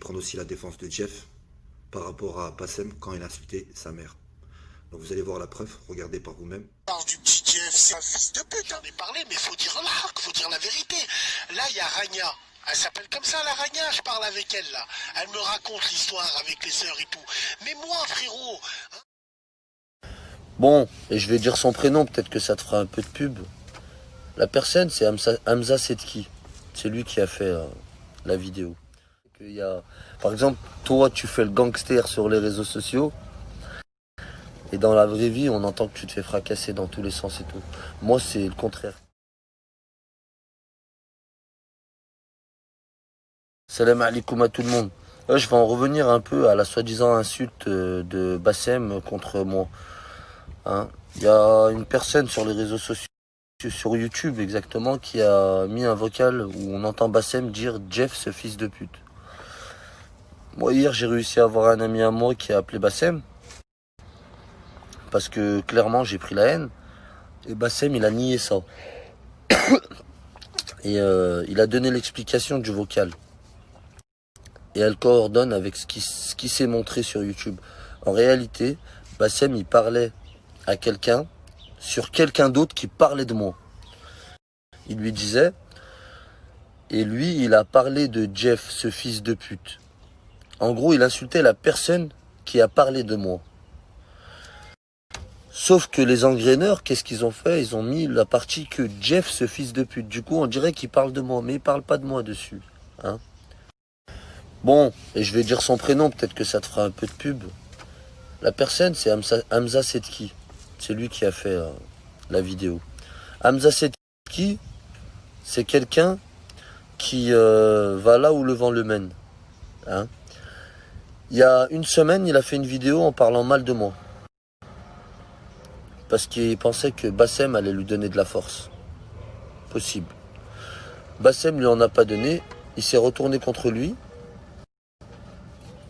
prendre aussi la défense de Jeff par rapport à Bassem quand il a insulté sa mère. Donc vous allez voir la preuve, regardez par vous-même. Parle du petit Jeff, c'est un fils de pute, j'en ai parlé, mais faut dire le haq, faut dire la vérité. Là, il y a Rania. Elle s'appelle comme ça, la Rania, je parle avec elle, là. Elle me raconte l'histoire avec les sœurs et tout. Mais moi, frérot... Bon, et je vais dire son prénom, peut-être que ça te fera un peu de pub. La personne, c'est Hamza Sedki. C'est lui qui a fait la vidéo. Par exemple, toi, tu fais le gangster sur les réseaux sociaux. Et dans la vraie vie, on entend que tu te fais fracasser dans tous les sens et tout. Moi, c'est le contraire. Salam alaikum à tout le monde. Je vais en revenir un peu à la soi-disant insulte de Bassem contre moi. Hein. Il y a une personne sur les réseaux sociaux, sur YouTube exactement, qui a mis un vocal où on entend Bassem dire « Jeff, ce fils de pute ». Moi, hier, j'ai réussi à avoir un ami à moi qui a appelé Bassem. Parce que, clairement, j'ai pris la haine. Et Bassem, il a nié ça. Et il a donné l'explication du vocal. Et elle coordonne avec ce qui s'est montré sur YouTube. En réalité, Bassem, il parlait à quelqu'un, sur quelqu'un d'autre qui parlait de moi. Il lui disait, et lui, il a parlé de Jeff, ce fils de pute. En gros, il insultait la personne qui a parlé de moi. Sauf que les engraineurs, qu'est-ce qu'ils ont fait? Ils ont mis la partie que Jeff, ce fils de pute. Du coup, on dirait qu'il parle de moi, mais il parle pas de moi dessus. Hein? Bon, et je vais dire son prénom, peut-être que ça te fera un peu de pub. La personne, c'est Hamza Sedki. C'est lui qui a fait la vidéo. Hamza Sedki, c'est quelqu'un qui va là où le vent le mène. Hein? Il y a une semaine, il a fait une vidéo en parlant mal de moi. Parce qu'il pensait que Bassem allait lui donner de la force. Possible. Bassem lui en a pas donné. Il s'est retourné contre lui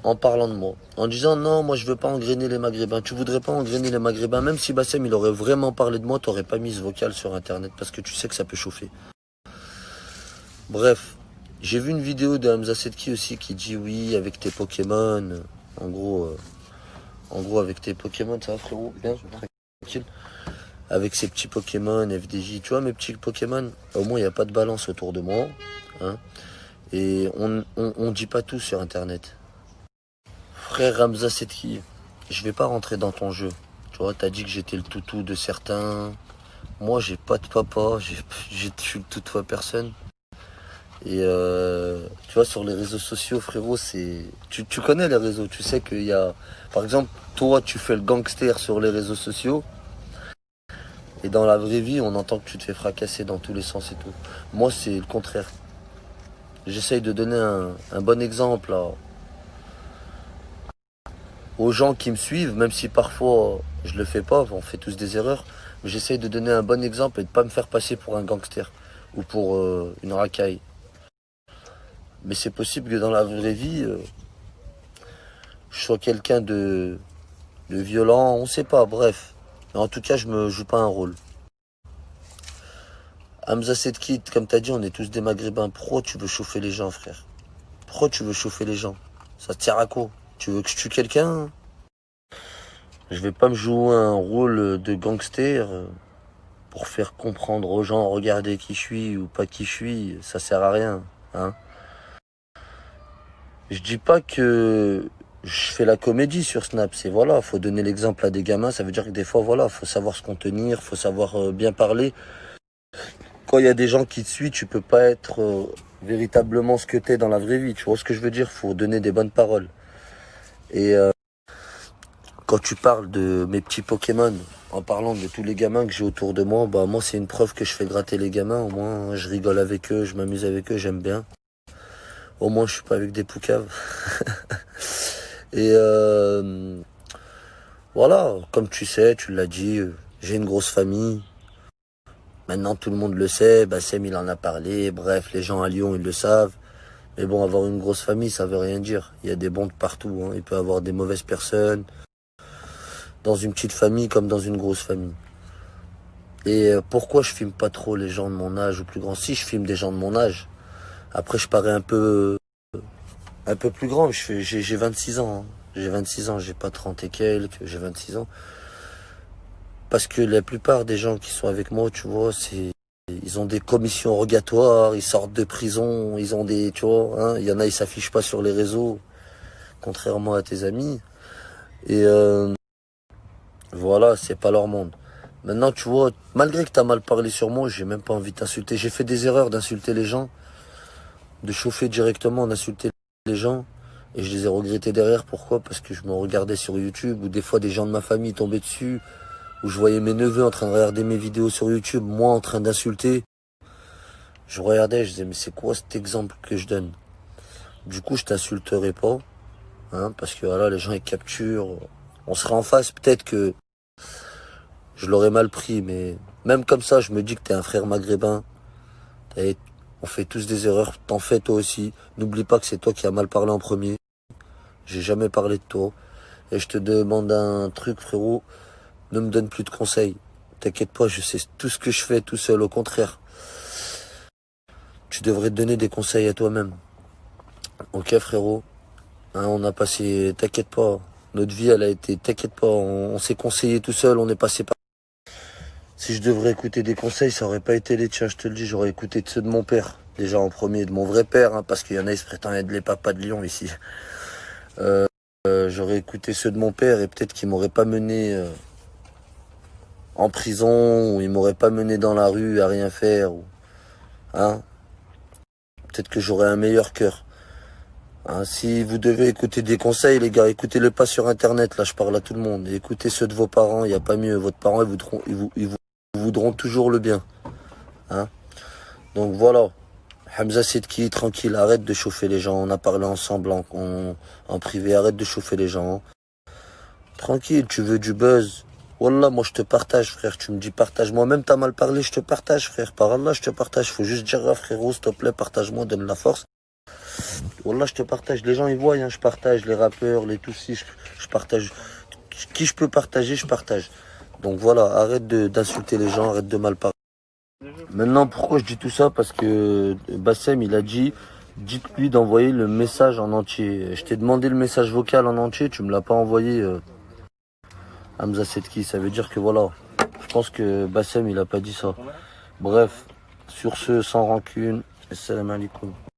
en parlant de moi. En disant non, moi je veux pas engrainer les Maghrébins. Tu voudrais pas engrainer les Maghrébins. Même si Bassem il aurait vraiment parlé de moi, t'aurais pas mis ce vocal sur internet. Parce que tu sais que ça peut chauffer. Bref. J'ai vu une vidéo de Hamza Sedki aussi qui dit oui avec tes Pokémon. En gros avec tes Pokémon, ça va frérot? Bien, tranquille. Avec ces petits Pokémon, FDJ, tu vois mes petits Pokémon, au moins il n'y a pas de balance autour de moi. Hein, et on dit pas tout sur internet. Frère Hamza Sedki, je vais pas rentrer dans ton jeu. Tu vois, t'as dit que j'étais le toutou de certains. Moi j'ai pas de papa, je suis le toutou à personne. Et tu vois, sur les réseaux sociaux, frérot, tu connais les réseaux, tu sais qu'il y a... Par exemple, toi, tu fais le gangster sur les réseaux sociaux. Et dans la vraie vie, on entend que tu te fais fracasser dans tous les sens et tout. Moi, c'est le contraire. J'essaye de donner un bon exemple aux gens qui me suivent, même si parfois je le fais pas, on fait tous des erreurs. Mais j'essaye de donner un bon exemple et de pas me faire passer pour un gangster ou pour une racaille. Mais c'est possible que dans la vraie vie, je sois quelqu'un de violent, on sait pas, bref. Mais en tout cas, je me joue pas un rôle. Hamza Sedki, comme t'as dit, on est tous des Maghrébins. Pourquoi tu veux chauffer les gens, frère? Pourquoi tu veux chauffer les gens? Ça te sert à quoi? Tu veux que je tue quelqu'un? Je vais pas me jouer un rôle de gangster pour faire comprendre aux gens, regardez qui je suis ou pas qui je suis. Ça sert à rien, hein. Je dis pas que je fais la comédie sur Snap, c'est voilà, faut donner l'exemple à des gamins, ça veut dire que des fois, voilà, faut savoir se contenir, faut savoir bien parler. Quand il y a des gens qui te suivent, tu peux pas être véritablement ce que t'es dans la vraie vie, tu vois ce que je veux dire? Faut donner des bonnes paroles. Et quand tu parles de mes petits Pokémon, en parlant de tous les gamins que j'ai autour de moi, bah moi c'est une preuve que je fais gratter les gamins, au moins je rigole avec eux, je m'amuse avec eux, j'aime bien. Au moins je suis pas avec des poucaves. Et voilà, comme tu sais, tu l'as dit, j'ai une grosse famille. Maintenant tout le monde le sait, Bassem il en a parlé, bref, les gens à Lyon ils le savent. Mais bon, avoir une grosse famille, ça veut rien dire. Il y a des bons de partout, hein. Il peut y avoir des mauvaises personnes, dans une petite famille comme dans une grosse famille. Et pourquoi je filme pas trop les gens de mon âge ou plus grand? Si, je filme des gens de mon âge. Après, je parais un peu Un peu plus grand, j'ai 26 ans. Hein. J'ai 26 ans, j'ai pas 30 et quelques, j'ai 26 ans. Parce que la plupart des gens qui sont avec moi, tu vois, ils ont des commissions rogatoires, ils sortent de prison, ils ont des, tu vois, hein, il y en a, ils s'affichent pas sur les réseaux, contrairement à tes amis. Et voilà, c'est pas leur monde. Maintenant, tu vois, malgré que t'as mal parlé sur moi, j'ai même pas envie de t'insulter. J'ai fait des erreurs d'insulter les gens, de chauffer directement, d'insulter les gens. Et je les ai regrettés derrière. Pourquoi? Parce que je me regardais sur YouTube, ou des fois des gens de ma famille tombaient dessus, où je voyais mes neveux en train de regarder mes vidéos sur YouTube, moi en train d'insulter. Je regardais, je disais, mais c'est quoi cet exemple que je donne? Du coup, je t'insulterai pas, hein, parce que voilà, les gens ils capturent. On sera en face, peut-être que je l'aurais mal pris, mais même comme ça, je me dis que t'es un frère maghrébin. On fait tous des erreurs, t'en fais toi aussi. N'oublie pas que c'est toi qui as mal parlé en premier. J'ai jamais parlé de toi. Et je te demande un truc, frérot. Ne me donne plus de conseils. T'inquiète pas, je sais tout ce que je fais tout seul. Au contraire, tu devrais te donner des conseils à toi-même. Ok, frérot. Hein, on a passé, t'inquiète pas. Notre vie, elle a été, t'inquiète pas. On s'est conseillé tout seul. On est passé par. Si je devrais écouter des conseils, ça aurait pas été les tiens, je te le dis. J'aurais écouté ceux de mon père. Déjà en premier, de mon vrai père, hein, parce qu'il y en a, ils se prétendent être les papas de Lyon ici. J'aurais écouté ceux de mon père et peut-être qu'ils m'auraient pas mené en prison, ou ils m'auraient pas mené dans la rue à rien faire, ou, hein. Peut-être que j'aurais un meilleur cœur. Hein, si vous devez écouter des conseils, les gars, écoutez-le pas sur internet, là je parle à tout le monde. Écoutez ceux de vos parents, il n'y a pas mieux. Votre parent, ils vous voudront toujours le bien. Hein. Donc voilà. Hamza Sidki, tranquille, arrête de chauffer les gens. On a parlé ensemble en privé, arrête de chauffer les gens. Tranquille, tu veux du buzz. Wallah, moi je te partage, frère. Tu me dis partage. Moi-même, t'as mal parlé, je te partage, frère. Par Allah, je te partage. Faut juste dire, ah, frérot, s'il te plaît, partage-moi, donne la force. Wallah, je te partage. Les gens, ils voient, hein, je partage. Les rappeurs, les tout-ci, je partage. Qui je peux partager, je partage. Donc voilà, arrête d'insulter les gens, arrête de mal parler. Maintenant, pourquoi je dis tout ça? Parce que Bassem, il a dit, dites-lui d'envoyer le message en entier. Je t'ai demandé le message vocal en entier, tu me l'as pas envoyé, Hamza Sedki. Ça veut dire que voilà, je pense que Bassem, il a pas dit ça. Bref, sur ce, sans rancune, salam alaikum.